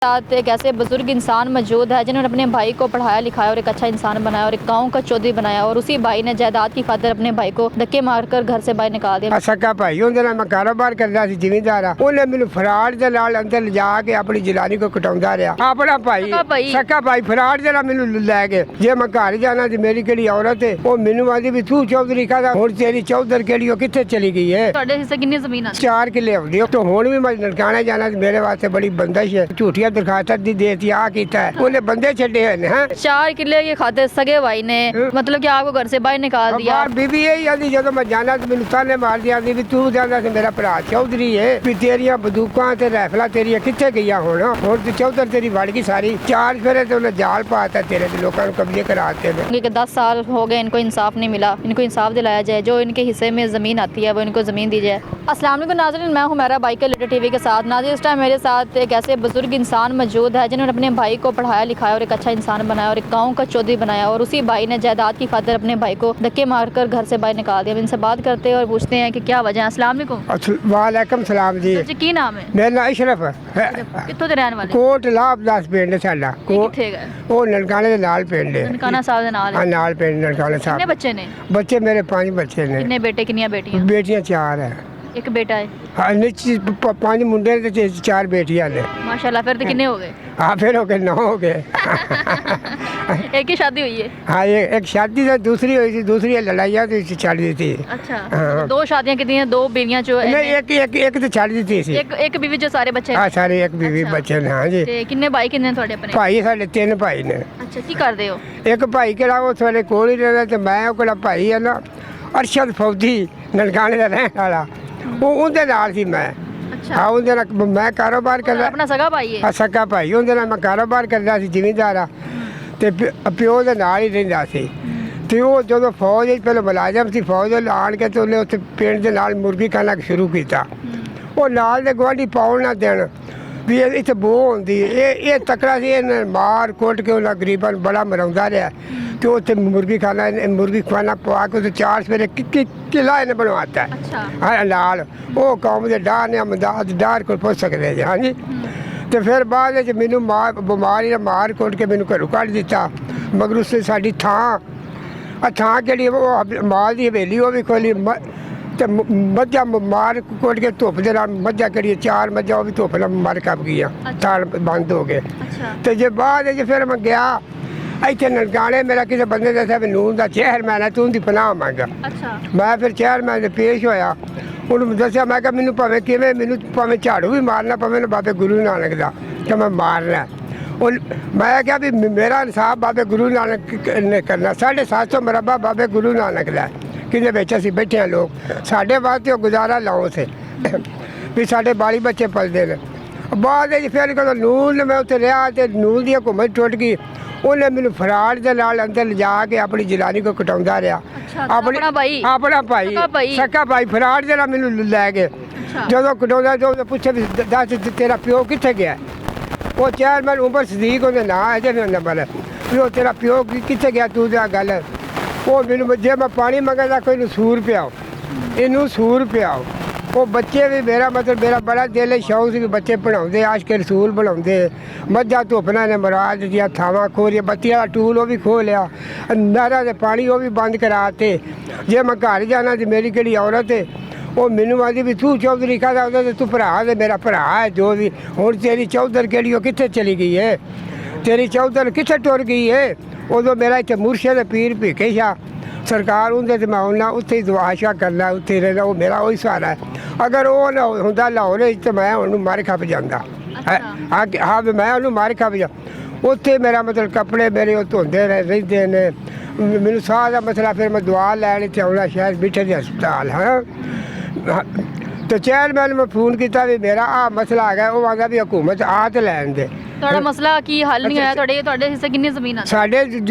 साथ एक ऐसे बुजुर्ग इंसान मौजूद है जिन्होंने अपने भाई को पढ़ाया लिखाया और एक अच्छा इंसान बनाया और एक गांव का चौधरी बनाया और उसी भाई ने जायदाद की खातिर अपने भाई को धक्के मारकर घर से बाहर निकाल दिया। सक्का भाई ਉਹਦੇ ਨਾਲ ਮੈਂ ਕਾਰੋਬਾਰ ਕਰਦਾ ਸੀ ਜ਼ਿਮੀਂਦਾਰ ਆ ਉਹਨੇ ਮੈਨੂੰ ਫਰਾਡ ਦੇ ਨਾਲ ਅੰਦਰ ਲਿਜਾ ਕੇ ਆਪਣੀ ਜਲਾਨੀ ਕੋ ਕਟਾਉਂਦਾ ਰਿਹਾ ਆਪਣਾ ਭਾਈ सक्का भाई ਫਰਾਡ ਦੇ ਨਾਲ ਮੈਨੂੰ ਲੈ ਕੇ ਜੇ ਮੈਂ ਘਰ ਜਾਣਾ ਤੇ ਮੇਰੀ ਕਿਹੜੀ ਔਰਤ ਹੈ ਉਹ ਮੈਨੂੰ ਆਂਦੀ ਵੀ ਤੂੰ ਚੌਧਰੀ ਕਾਹਦਾ ਹੁਣ ਤੇਰੀ ਚੌਧਰ ਕਿਹੜੀ ਉਹ ਕਿੱਥੇ ਚਲੀ ਗਈ ਹੈ ਤੁਹਾਡੇ ਹਿੱਸੇ ਕਿੰਨੀ ਜ਼ਮੀਨ ਆ 4 ਕਿੱਲੇ ਆਉਂਦੀ ਤੇ ਹੁਣ ਵੀ ਮੈਂ ਨਨਕਾਣੇ ਜਾਣਾ ਤੇ ਮੇਰੇ ਵਾਸਤੇ ਬੜੀ ਬੰਦਸ਼ ਹੈ ਝੂਠੀਆਂ ਦਰਖਾਸਤਾਂ ਦੀ ਦੇਤੀ ਆ ਕੀਤਾ है ਉਹਨੇ ਬੰਦੇ ਛੱਡੇ ਹਨ ਹੈ 4 किले की खातिर सगे भाई ने मतलब कि आपको घर से बाहर निकाल दिया। बीबी यही आंदी ਜਦੋਂ ਮੈਂ ਜਾਣਾ ਤੇ ਮੈਨੂੰ ਤਾਨੇ ਮਾਰਦੀ ਆਂਦੀ ਵੀ ਤੂੰ ਜਾਂਦਾ ਤੇ ਮੇਰਾ ਭਰਾ ਚੌਧਰੀ ਹੈ ਵੀ ਤੇਰੀਆਂ ਬੰਦੂਕਾਂ ਤੇ ਰਾਈਫਲਾਂ ਤੇਰੀਆਂ ਕਿੱਥੇ ਗਈਆਂ ਹੁਣ ਤੇ ਚੌਧਰ ਤੇਰੀ ਵੜ ਗਈ ਸਾਰੀ 4 ਫੇਰੇ ਤੇ ਉਹਨੇ जाल पाता तेरे तो लोगों को कब्जे कराते हैं। 10 साल हो गए इनको इंसाफ नहीं मिला, इनको इंसाफ दिलाया जाए, जो इनके हिस्से में ज़मीन आती है वो इनको ज़मीन दी जाए। अस्सलाम वालेकुम नाज़रीन, मैं हूँ मेरा बाइक लीडर टीवी के साथ। नाज़रीन इस टाइम मेरे साथ एक ऐसे बुजुर्ग इंसान मौजूद है जिन्होंने अपने भाई को पढ़ाया लिखाया और एक अच्छा इंसान बनाया और एक गाँव का चौधरी बनाया और उसी भाई ने जायदाद की खातिर अपने भाई को धक्के मारकर घर से बाहर निकाल दिया। इनसे बात करते हैं और पूछते हैं कि क्या वजह है। अस्सलाम वालेकुम। वालेकुम सलाम जी। की नाम है? मेरा नाम इशरफ है। कित्थों दे रहने वाले? कोट लाभदास पिंड है साडा। कित्थे गए? ਉਹ ਨਨਕਾਣੇ ਦੇ ਨਾਲ ਪਿੰਡ ਹੈ। ननकाना साहब ਦੇ ਨਾਲ ਹਾਂ ਨਾਲ ਪਿੰਡ ਨਨਕਾਣੇ ਸਾਹਿਬ। कितने बच्चे ने? ਬੱਚੇ ਮੇਰੇ 5 ਬੱਚੇ ਨੇ। कितने बेटे कितनी बेटियां? ਬੇਟੀਆਂ 4 ਹੈ। एक बेटा है। ਹਾਂ ਨਿੱਚੀ 5 ਮੁੰਡੇ ਤੇ 4 ਬੇਟੀਆਂ ਨੇ। माशाल्लाह, फिर तो कितने हो गए? हाँ फिर हो गए 9 हो गए। एक ही शादी हुई है? हाँ एक शादी से दूसरी हुई थी, दूसरी लड़ाइयाँ तो छड़ दी थी। अच्छा। हाँ। 2 शादियां कितनी हैं? 2 बीवियां जो नहीं एक तो छड़ दी थी। एक बीवी जो सारे बच्चे? हाँ सारे एक बीवी अच्छा। बच्चे ने। हाँ जी। ते किन्ने भाई किन्ने थोड़े अपने? भाई साढ़े 3 भाई ने। अच्छा, की कर दे हो? एक भाई केड़ा वो थोड़े कोल ही रहता ते मैं वो केड़ा भाई है ना अरशद फौजी ननकाने दा रहने वाला वो उनदे नाल सी मैं। अच्छा। हाँ उनदे नाल मैं कारोबार करदा। अपना सगा भाई है? हाँ सक्का भाई उनदे नाल मैं कारोबार करदा सी ਜ਼ਿਮੀਂਦਾਰ ਆ ਤੇ ਪਿਓ ਦੇ ਨਾਲ ਹੀ ਰਹਿੰਦਾ ਸੀ ਤੇ ਉਹ ਜਦੋਂ ਫੌਜ ਵਿੱਚ ਪਹਿਲਾਂ ਮੁਲਾਜ਼ਮ ਸੀ ਫੌਜ ਵੱਲ ਆਣ ਕੇ ਤੇ ਉਹਨੇ ਉੱਥੇ ਪਿੰਡ ਦੇ ਨਾਲ ਮੁਰਗੀ ਖਾਨਾ ਸ਼ੁਰੂ ਕੀਤਾ ਉਹ ਨਾਲ ਦੇ ਗੁਆਂਢੀ ਪਾਉਣ ਨਾ ਦੇਣ ਵੀ ਇੱਥੇ ਬੋ ਹੁੰਦੀ ਇਹ ਤਕੜਾ ਸੀ ਇਹਨੇ ਮਾਰ ਕੁੱਟ ਕੇ ਉਹਨਾਂ ਗਰੀਬਾਂ ਨੂੰ ਬੜਾ ਮਰਾਉਂਦਾ ਰਿਹਾ ਤੇ ਉੱਥੇ ਮੁਰਗੀ ਖਾਨਾ ਪਵਾ ਕੇ ਉੱਥੇ 4 ਸਵੇਰੇ ਕਿਲਾ ਇਹਨੇ ਬਣਵਾਤਾ ਹਾਂ ਨਾਲ ਉਹ ਕੌਮ ਦੇ ਡਾਹ ਨੇ ਅਮਦਾਦ ਡਾਰ ਕੋਲ ਪੁੱਛ ਸਕਦੇ ਜੀ ਹਾਂਜੀ ਤੇ ਫਿਰ ਬਾਅਦ ਵਿੱਚ ਮੈਨੂੰ ਬਿਮਾਰੀ ਮਾਰ ਕੁੱਟ ਕੇ ਮੈਨੂੰ ਘਰੋਂ ਕੱਢ ਦਿੱਤਾ ਮਗਰ ਉਸੇ ਸਾਡੀ ਥਾਂ ਕਿਹੜੀ ਉਹ ਮਾਲ ਦੀ ਹਵੇਲੀ ਉਹ ਵੀ ਖੋਲੀ ਤੇ ਮੱਝਾਂ ਮਾਰ ਕੁੱਟ ਕੇ ਧੁੱਪ ਦੇ ਨਾਲ ਮੱਝਾਂ ਕਿਹੜੀ 4 ਮੱਝਾਂ ਉਹ ਵੀ ਧੁੱਪ ਨਾਲ ਮਰ ਕੱਪ ਗਈਆਂ ਥਾਲ ਬੰਦ ਹੋ ਗਏ ਤੇ ਜੇ ਬਾਅਦ ਵਿੱਚ ਫਿਰ ਮੈਂ ਗਿਆ ਇੱਥੇ ਨਨਕਾਣੇ ਮੇਰਾ ਕਿਸੇ ਬੰਦੇ ਦੱਸਿਆ ਵੀ ਨੂਨ ਦਾ ਚੇਅਰਮੈਨ ਹੈ ਤੂੰ ਦੀ ਪਨਾਹ ਮੰਗ ਮੈਂ ਫਿਰ ਚੇਅਰਮੈਨ ਦੇ ਪੇਸ਼ ਹੋਇਆ ਉਹਨੂੰ ਦੱਸਿਆ ਮੈਂ ਕਿਹਾ ਮੈਨੂੰ ਮੈਨੂੰ ਭਾਵੇਂ ਝਾੜੂ ਵੀ ਮਾਰਨਾ ਪਵੇ ਨਾ ਬਾਬੇ ਗੁਰੂ ਨਾਨਕ ਦਾ ਕਿ ਮੈਂ ਮਾਰਨਾ ਉਹ ਮੈਂ ਕਿਹਾ ਵੀ ਮੇਰਾ ਇਨਸਾਫ ਬਾਬੇ ਗੁਰੂ ਨਾਨਕ ਨੇ ਕਰਨਾ 750 ਮਰਬਾ ਬਾਬੇ ਗੁਰੂ ਨਾਨਕ ਦਾ ਕਿਹਦੇ ਵਿੱਚ ਅਸੀਂ ਬੈਠੇ ਹਾਂ ਲੋਕ ਸਾਡੇ ਵਾਸਤੇ ਉਹ ਗੁਜ਼ਾਰਾ ਲਾਓ ਸੇ ਵੀ ਸਾਡੇ ਬਾਲੀ ਬੱਚੇ ਪਲਦੇ ਨੇ ਬਾਅਦ ਵਿੱਚ ਫਿਰ ਕਦੋਂ ਨੂਨ ਮੈਂ ਉੱਥੇ ਰਿਹਾ ਤੇ ਨੂਨ ਦੀ ਹੁਕੂਮਤ ਟੁੱਟ ਗਈ ਉਹਨੇ ਮੈਨੂੰ ਫਰਾਡ ਦੇ ਨਾਲ ਅੰਦਰ ਲਿਜਾ ਕੇ ਆਪਣੀ ਜਲਾਨੀ ਕੋ ਕਟਾਉਂਦਾ ਰਿਹਾ ਆਪਣਾ ਭਾਈ सक्का भाई ਫਰਾਡ ਦੇ ਨਾਲ ਮੈਨੂੰ ਲੈ ਕੇ ਜਦੋਂ ਕਟਾਉਂਦਾ ਜਦੋਂ ਪੁੱਛੇ ਵੀ ਦੱਸ ਤੇਰਾ ਪਿਓ ਕਿੱਥੇ ਗਿਆ ਉਹ ਚੇਅਰਮੈਨ ਉਮਰ ਸਦੀਕ ਉਹਦਾ ਨਾਂ ਹੈ ਜੇ ਨੰਬਰ ਵੀ ਉਹ ਤੇਰਾ ਪਿਓ ਕਿੱਥੇ ਗਿਆ ਤੂੰ ਦਾ ਗੱਲ ਉਹ ਮੈਨੂੰ ਜੇ ਮੈਂ ਪਾਣੀ ਮੰਗਦਾ ਕੋਈ ਨੂੰ 100 ਰੁਪਇਆ ਇਹਨੂੰ 100 ਰੁਪਇਆ ਉਹ ਬੱਚੇ ਵੀ ਮੇਰਾ ਬੜਾ ਦਿਲ ਸ਼ੌਕ ਸੀ ਵੀ ਬੱਚੇ ਪੜ੍ਹਾਉਂਦੇ ਆਸ਼ ਕੇ ਰਸੂਲ ਬਣਾਉਂਦੇ ਮੱਝਾਂ ਧੁੱਪਣਾ ਨੇ ਮਰਾਜ ਦੀਆਂ ਥਾਵਾਂ ਖੋਰੀਆਂ ਬੱਤੀ ਵਾਲਾ ਟੂਲ ਉਹ ਵੀ ਖੋਹ ਲਿਆ ਨਹਿਰਾਂ ਦੇ ਪਾਣੀ ਉਹ ਵੀ ਬੰਦ ਕਰਾਤੇ ਜੇ ਮੈਂ ਘਰ ਜਾਣਾ ਤੇ ਮੇਰੀ ਕਿਹੜੀ ਔਰਤ ਹੈ ਉਹ ਮੈਨੂੰ ਆਂਦੀ ਵੀ ਤੂੰ ਚੌਧਰੀ ਕਾਹਦਾ ਉਹਦਾ ਤੇ ਤੂੰ ਭਰਾ ਤੇ ਮੇਰਾ ਭਰਾ ਹੈ ਜੋ ਵੀ ਹੁਣ ਤੇਰੀ ਚੌਧਰ ਕਿਹੜੀ ਉਹ ਕਿੱਥੇ ਚਲੀ ਗਈ ਹੈ ਤੇਰੀ ਚੌਧਰ ਕਿੱਥੇ ਟੁਰ ਗਈ ਹੈ ਉਦੋਂ ਮੇਰਾ ਇੱਥੇ ਮੁਰਸ਼ਦ ਪੀਰ ਭੀਖੇ ਸ਼ਾਹ ਸਰਕਾਰ ਹੁੰਦੇ ਤੇ ਮੈਂ ਉਹਨਾਂ ਉੱਥੇ ਹੀ ਦੁਆ ਸ਼ਾ ਕਰਨਾ ਉੱਥੇ ਰਹਿਣਾ ਉਹ ਮੇਰਾ ਉਹੀ ਸਹਾਰਾ ਹੈ ਅਗਰ ਉਹ ਨਾ ਹੁੰਦਾ ਲਾਹੌਰ ਤੇ ਮੈਂ ਉਹਨੂੰ ਮਾਰ ਖੱਪ ਜਾਂਦਾ ਹਾਂ ਮੈਂ ਉਹਨੂੰ ਮਾਰ ਖੱਪ ਜਾ ਉੱਥੇ ਮੇਰਾ ਮਤਲਬ ਕੱਪੜੇ ਮੇਰੇ ਉਹ ਧੋਂਦੇ ਰਹਿੰਦੇ ਨੇ ਮੈਨੂੰ ਸਾਹ ਦਾ ਮਸਲਾ ਫਿਰ ਮੈਂ ਦੁਆ ਲੈਣ ਇੱਥੇ ਆਉਣਾ ਸ਼ਾਇਦ ਬਿਠੇ ਦੇ ਹਸਪਤਾਲ ਹਾਂ ਤੇ ਚੇਅਰਮੈਨ ਮੈਂ ਫੋਨ ਕੀਤਾ ਵੀ ਮੇਰਾ ਆ ਮਸਲਾ ਹੈਗਾ ਉਹ ਆਂਦਾ ਵੀ ਹੁਕੂਮਤ ਆ ਤੇ ਲੈਣ ਦੇ ਤੁਹਾਡਾ ਮਸਲਾ ਕੀ ਹੱਲ ਨਹੀਂ ਹੋਇਆ ਤੁਹਾਡੇ ਹਿੱਸੇ ਕਿੰਨੀ ਜ਼ਮੀਨ ਆ ਸਾਡੇ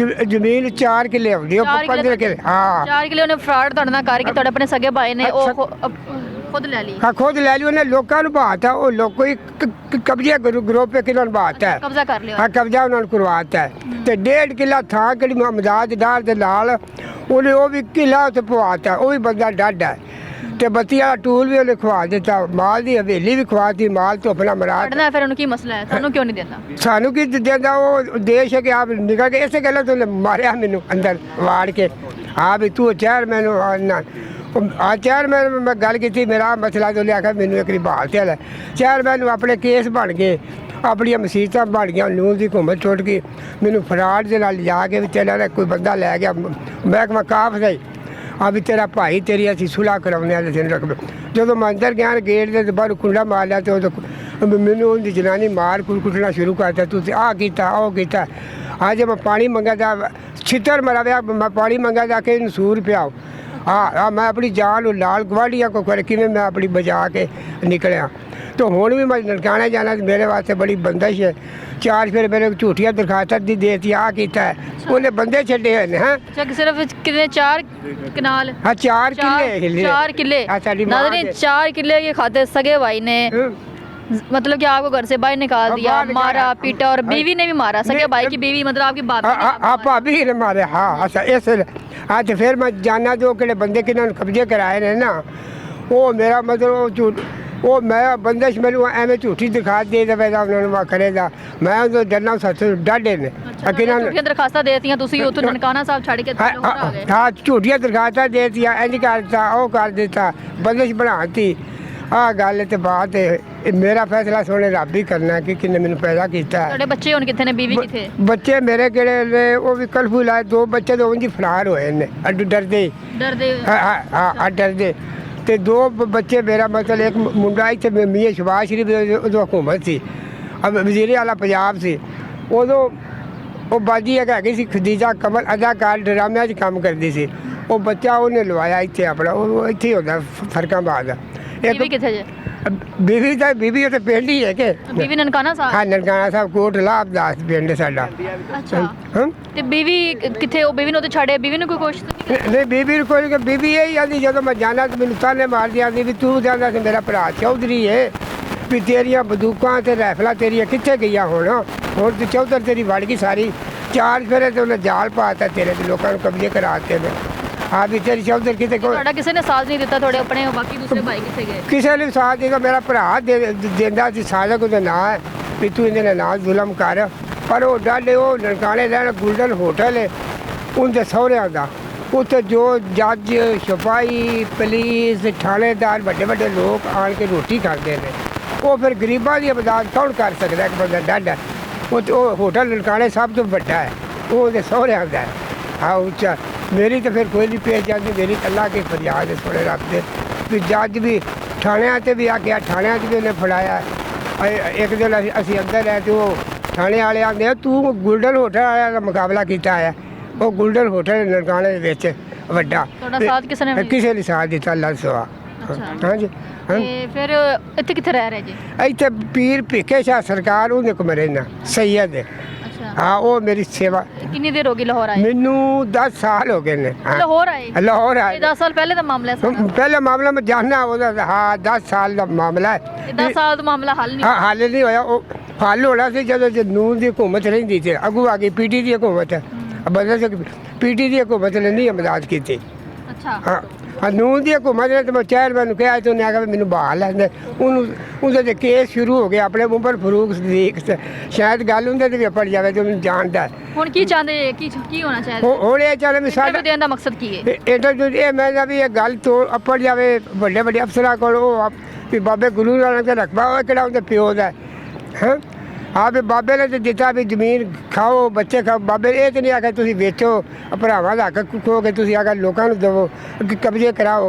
ਜ਼ਮੀਨ 4 ਕਿੱਲੇ ਆਉਂਦੀ ਉਹ 15 ਕਿੱਲੇ ਹਾਂ 4 ਕਿੱਲੇ ਉਹਨੇ ਫਰਾਡ ਤੁਹਾਡੇ ਨਾਲ ਕਰਕੇ ਤੁਹਾਡੇ ਆਪਣੇ ਸਗੇ ਭਾਈ ਨੇ ਉਹ ਖੁਦ ਲੈ ਲਈ ਹਾਂ ਖੁਦ ਲੈ ਲਈ ਉਹਨੇ ਲੋਕਾਂ ਨੂੰ ਬਾਤਾ ਉਹ ਲੋਕੋ ਹੀ ਕਬਜ਼ਾ ਗਰੁੱਪ पे ਕਿਹਨਾਂ ਬਾਤਾ ਕਬਜ਼ਾ ਕਰ ਲਿਆ ਹਾਂ ਕਬਜ਼ਾ ਉਹਨਾਂ ਨੂੰ ਕਰਵਾਤਾ ਤੇ 1.5 ਕਿੱਲਾ ਥਾਂ ਕਿਹੜੀ ਮਮਦਾਦ ਡਾਰ ਦੇ ਨਾਲ ਉਹਨੇ ਉਹ ਵੀ ਕਿੱਲਾ ਉੱਥੇ ਪਵਾਤਾ ਉਹ ਵੀ ਬੰਦਾ ਡਾਢਾ ਤੇ ਬੱਤੀ ਵਾਲਾ ਟੂਲ ਵੀ ਉਹਨੇ ਖਵਾ ਦਿੱਤਾ, ਮਾਲ ਦੀ ਹਵੇਲੀ ਵੀ ਖਵਾਤੀ, ਮਾਲ ਤੋਂ ਆਪਣਾ ਮਰਾ ਪੜਨਾ ਫਿਰ ਉਹਨੂੰ ਕੀ ਮਸਲਾ ਹੈ, ਤੁਹਾਨੂੰ ਕਿਉਂ ਨਹੀਂ ਦਿੰਦਾ? ਸਾਨੂੰ ਕੀ ਦਿੰਦਾ, ਉਹ ਦੇਸ਼ ਹੈ ਕਿ ਆਪ ਨਿਕਲ ਕੇ ਇਸੇ ਗੱਲੋਂ ਤੋਂ ਮਾਰਿਆ ਮੈਨੂੰ ਅੰਦਰ ਵਾੜ ਕੇ। ਆ ਵੀ ਤੂੰ ਚੇਅਰਮੈਨ ਆ ਚੇਅਰਮੈਨ ਮੈਂ ਗੱਲ ਕੀਤੀ, ਮੇਰਾ ਮਸਲਾ ਤੋਂ ਲਿਆ ਕੇ ਮੈਨੂੰ ਇੱਕ ਵਾਰੀ ਬਹਾਲ ਤੇ ਲੈ। ਚੇਅਰਮੈਨ ਨੂੰ ਆਪਣੇ ਕੇਸ ਬਣ ਗਏ, ਆਪਣੀਆਂ ਮਸੀਤਾਂ ਬਣ ਗਈਆਂ, ਨੂਨ ਦੀ ਘੁੰਮਤ ਛੁੱਟ ਗਈ। ਮੈਨੂੰ ਫਰਾਡ ਦੇ ਨਾਲ ਲਿਜਾ ਕੇ ਵੀ ਤੇਰਾ ਕੋਈ ਬੰਦਾ ਲੈ ਗਿਆ ਮਹਿਕਮਾ ਕਾਫ ਦਾ ਹੀ, ਆ ਵੀ ਤੇਰਾ ਭਾਈ ਤੇਰੀ ਅਸੀਂ ਸੁਲਾਹ ਕਰਾਉਂਦੇ ਹਾਂ ਤੈਨੂੰ ਰੱਖ। ਜਦੋਂ ਮੈਂ ਅੰਦਰ ਗਿਆ ਗੇਟ ਦੇ ਬਾਹਰ ਕੁੰਡਾ ਮਾਰ ਲਿਆ ਤੇ ਉਹ ਮੈਨੂੰ ਉਹਦੀ ਜਨਾਨੀ ਮਾਰ ਕੁੱਟਣਾ ਸ਼ੁਰੂ ਕਰਤਾ, ਤੁਸੀਂ ਆਹ ਕੀਤਾ ਉਹ ਕੀਤਾ। ਅੱਜ ਮੈਂ ਪਾਣੀ ਮੰਗਾ ਦਾ ਛਿੱਤਰ ਮਰਾ ਵਿਆ, ਮੈਂ ਪਾਣੀ ਮੰਗਾ ਜਾ ਕੇ ਨਸੂਰ ਪਿਆਓ। ਹਾਂ ਮੈਂ ਆਪਣੀ ਜਾਨ ਨੂੰ ਲਾਲ ਗਵਾਂਢੀਆਂ ਕੋ ਕਰ ਕਿਵੇਂ ਮੈਂ ਆਪਣੀ ਬਚਾ ਕੇ ਨਿਕਲਿਆ। तो हुण भी मैं ननकाने जाना मेरे वास्ते बड़ी बंदिश है। 4 फिर मेरे झूठिया दरखास्त दी देती आ किया है, उन्हें बंदे छड़े हैं। अच्छा सिर्फ कितने 4 कनाल? हाँ 4 किले 4 किले नाज़रीन, 4 किले के खाते सगे भाई ने मतलब कि आपको घर से बाहर निकाल दिया, मारा पीटा और बीवी ने भी मारा। सगे भाई की बीवी मतलब आपकी भाभी ने मारे। हाँ अच्छा इस हाँ तो फिर मैं जाना जो कि बंदे किन्होंने कब्जे कराए ने ना, वो मेरा मतलब वो मैं बंदिश मैनू एवं झूठी दरखास्त दे दे उन्होंने करेगा, मैं उन्हें डरना सच डाडे ने दरखास्तां देतियां तुसीं उत्थों ननकाना साहब छड़ के आ गए। हाँ झूठिया दरखास्तां देतियां, इंज कर दिता वो कर दिता, बंदिश बनाती। आ गल ते बात है, मेरा फैसला सोने रब ही करना कि किन्ने मैनू पैदा किया। तुहाडे बच्चे हुण कित्थे ने, बीवी कित्थे? बच्चे मेरे केड़े ने वो भी कलफू लाए, 2 बच्चे तो उंज फरार होए ने डरदे हाँ डरदे। ते 2 बच्चे मेरा मतलब एक मुंडा इत्थे मियां शबाज शरीफ उदों हुकूमत सी, अब वजीरे आला पंजाब सी, उदों वो बाजी एक हैगी सी खदीजा कमल अदाकार ड्रामिਆਂ 'ਚ काम करदी सी। वो बच्चा उन्हें लवाया इत्थे अपना, वो इत्थे ही होंदा फरकाबाद। बीवी कित्थे जे? बीवी तो पिंड ही है कि बीवी ननकाना साहब? हाँ ननकाना साहब कोट लाभदास पिंड साडा। अच्छा ते बीवी कित्थे? वो बीवी ने तो छड़े, बीवी ने कोई कोशिश नहीं बीबी कोई बीबी यही आती जो मैं जाना तो मैंने ताने मार दिया भी तू जाना तो मेरा भरा चौधरी है भी तेरिया बंदूकां ते राइफलां तेरिया कित्थे गईयां हुण तो चौधर तेरी वड़ गई सारी। 4 फेरे तो उन्हें जाल पाता तेरे तो लोगों को कब्जे कराते ने। हाँ भी तेरी चौधर कितने को किसी ने साथ नहीं दिता थोड़े अपने, बाकी दूसरे भाई किथे गए? किसी ने साथ दिता, मेरा भरा देंदा सी सादक उहदा नाम है भी तू इहदे नाल जुल्म कर। पर वो डाले वो ननकाने रहना गोल्डन होटल है उनके सहुरियां दा, उत्थे जो जज सिपाही पुलिस थानेदार बड़े बड़े लोग आन के रोटी खाते हैं। वो फिर गरीबों की मदद कौन कर सकता है? एक बंदा डाडा वो होटल ननकाने सब तो बड़ा है, वो उहदे सहुरियां दा है। हाँ उच्चा मेरी तो फिर कोई नहीं पेश जाती, मेरी अल्लाह की फरियाद है सोने रब दे भी जज भी थाणियां ते भी आख्या, थाणियां च भी उन्हें फड़ाया। एक दिन असी अंदर है तो थाने वाले आते तू गोल्डन होटल वाले का मुकाबला किया है, वो गोल्डन होटल ननकाने वड्डा किसी ने साथ दिता अल्लाह सवा। हाँ जी फिर इत्थे कित्थे रह रहे जी? इत्थे पीर भिक्खे शाह सरकार उन्हें को मरे ना सैयद है। हाँ वो मेरी सेवा। कितनी देर होगी लाहौर आए? मैनू 10 साल हो गए ने। लाहौर आए? लाहौर आए 10 साल पहले का मामला है? पहले मामला में जानना होता। हाँ 10 साल का मामला है। 10 साल का मामला हल नहीं? हाँ हल नहीं होया, हल होना सी जो नून की हुकूमत रही थी, अगू आ गई पीटी की हुकूमत है, बदल पीटी की हुकूमत ने नहीं मदद की। अच्छा हाँ नून की हुकूमत ने तो मैं चेयरमैन कहा तो उन्हें आखा मैनू बहाल लैंदे, उनके केस शुरू हो गए अपने उमर फरूक सदीक से, शायद गल उनके भी अपड़ जाए तो उन्हें जानता है। हुण की चाहते की होना चाहिए? हुण ये चाहते भी साडा देने दा मकसद की है? इंटरव्यू ये मैं भी ये गल तो अपड़ जाए बड़े बड़े अफसरां कोल भी बाबे गुरु नानक का रकबा हो किहड़ा उनके प्यो दा है। हाँ भी बाबे ने तो दिता भी जमीन खाओ बच्चे खाओ, बाबे ये तो नहीं आखिया तुसीं बेचो भरावां दा हक खो के तुसीं आखिया लोकां नूं देवो कब्जे कराओ।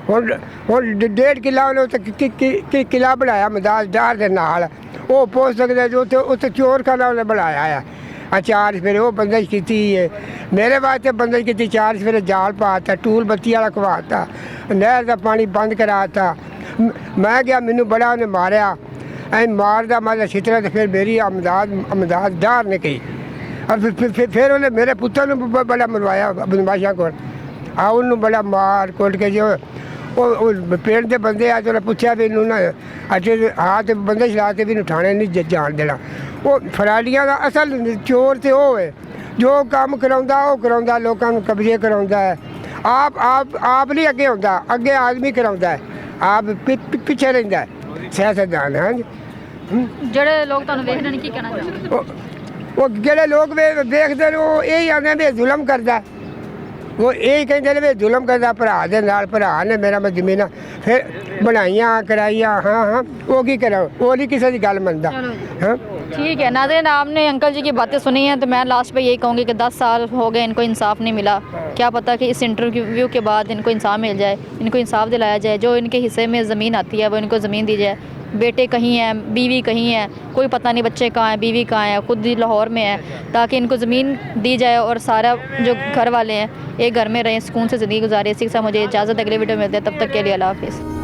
हुण 1.5 किला उन्हें किला बनाया मदाज डार के नाल, वो पहुँच सकते जो उत्थे चोर खाना उन्हें बनाया है। 4 फेरे वो बंदिश की है, मेरे वास्ते बंदिश की 4 फेरे जाल पाता, टूल बत्ती वाला खवाता, नहर का पानी बंद कराता। मैं गया मैनू बड़ा उन्हें मारिया ऐ मारदा मारा छितरा तो फिर मेरी अमदाद डार ने कही। और फिर उन्हें मेरे पुत्र ने बड़ा मरवाया बदमाशा को, आ उन्होंने बड़ा मार कोट के जो वो पिंड के बंदे आ तो पूछा भी इनू ना अच्छे हाथ बंदे चला के भी उठाने नहीं जान देना। वो फराडियां का असल चोर तो वो है जो काम कराउंदा वो कराउंदा लोगों को कब्जे कराउंदा है। ਆਪ ਨਹੀਂ ਅੱਗੇ ਹੁੰਦਾ, ਅੱਗੇ ਆਦਮੀ ਕਰਾਉਂਦਾ ਹੈ, ਆਪ ਪਿੱਛੇ ਰਹਿੰਦਾ ਹੈ ਸਿਆਸਤਦਾਨ। ਹਾਂਜੀ ਜਿਹੜੇ ਲੋਕ ਤੁਹਾਨੂੰ ਵੇਖਦੇ ਨੇ ਕੀ ਕਹਿਣਾ ਚਾਹੁੰਦੇ? ਉਹ ਜਿਹੜੇ ਲੋਕ ਵੇਖਦੇ ਨੇ ਉਹ ਇਹ ਆਂਦੇ ਵੀ ਜ਼ੁਲਮ ਕਰਦਾ, ਉਹ ਇਹ ਕਹਿੰਦੇ ਨੇ ਵੀ ਜ਼ੁਲਮ ਕਰਦਾ ਭਰਾ ਦੇ ਨਾਲ। ਭਰਾ ਨੇ ਮੇਰਾ ਮੈਂ ਜ਼ਮੀਨਾਂ ਫਿਰ ਬਣਾਈਆਂ ਕਰਾਈਆਂ, ਹਾਂ ਉਹ ਕੀ ਕਰਾਂ, ਉਹ नहीं किसी की गल मनता। हाँ ठीक है नाज़रीन, आपने अंकल जी की बातें सुनी हैं, तो मैं लास्ट पे यही कहूँगी कि 10 साल हो गए इनको इंसाफ नहीं मिला। क्या पता कि इस इंटरव्यू के बाद इनको इंसाफ मिल जाए, इनको इंसाफ दिलाया जाए, जो इनके हिस्से में ज़मीन आती है वो इनको ज़मीन दी जाए। बेटे कहीं हैं, बीवी कहीं है, कोई पता नहीं बच्चे कहाँ हैं, बीवी कहाँ है, खुद ही लाहौर में है, ताकि इनको ज़मीन दी जाए और सारा जो घर वाले हैं एक घर में रहें, सुकून से ज़िंदगी गुजारें। इसी के साथ मुझे इजाज़त, अगले वीडियो में मिलते हैं, तब तक के लिए अल्लाह हाफ़िज़।